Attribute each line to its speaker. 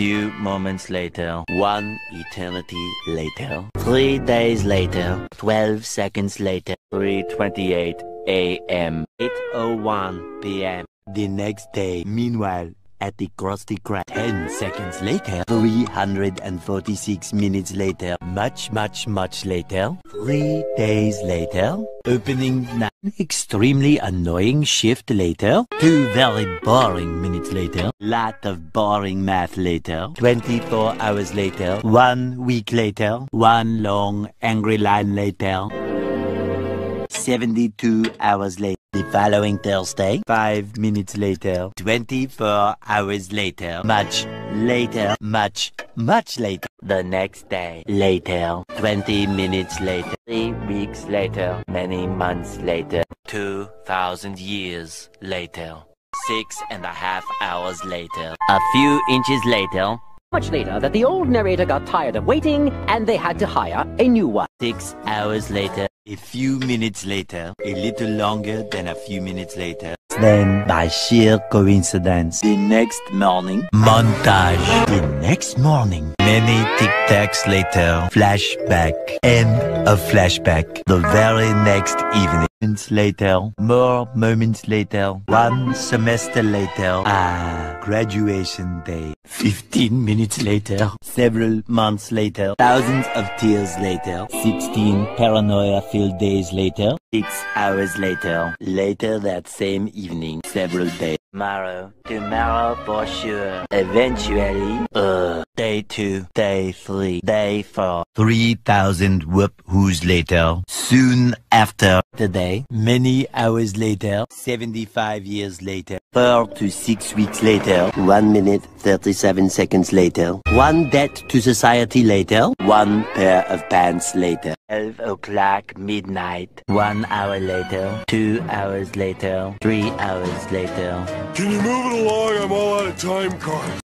Speaker 1: few moments later. 1 eternity later. 3 days later. 12 seconds later. 3:28 a.m. 8:01 p.m. The next day. Meanwhile, at the Krusty Krab. 10 seconds later. 346 minutes later. Much later. 3 days later. Opening night. Extremely annoying shift later. 2 very boring minutes later. Lot of boring math later. 24 hours later. 1 week later. 1 long angry line later. 72 hours later. The following Thursday, 5 minutes later, 24 hours later, much later, much later. The next day, later, 20 minutes later, 3 weeks later, many months later, 2,000 years later, 6.5 hours later, a few inches later.
Speaker 2: Much later that the old narrator got tired of waiting and they had to hire a new one.
Speaker 1: 6 hours later, a few minutes later, a little longer than a few minutes later. Then, by sheer coincidence, the next morning, montage. The next morning, many tic-tacs later, flashback, and a flashback. The very next evening. Moments later, more moments later, 1 semester later, graduation day. 15 minutes later, several months later, thousands of tears later, 16 paranoia-filled days later, 6 hours later, later that same evening, several days. Tomorrow for sure. Eventually, day 2, day 3, day 4, 3,000 whoop-whoos later. Soon after today, many hours later, 75 years later, 4 to 6 weeks later, 1 minute, 37 seconds later, 1 debt to society later, 1 pair of pants later, 12 o'clock midnight, 1 hour later, 2 hours later, 3 hours later.
Speaker 3: Can you move it along? I'm all out of time cards.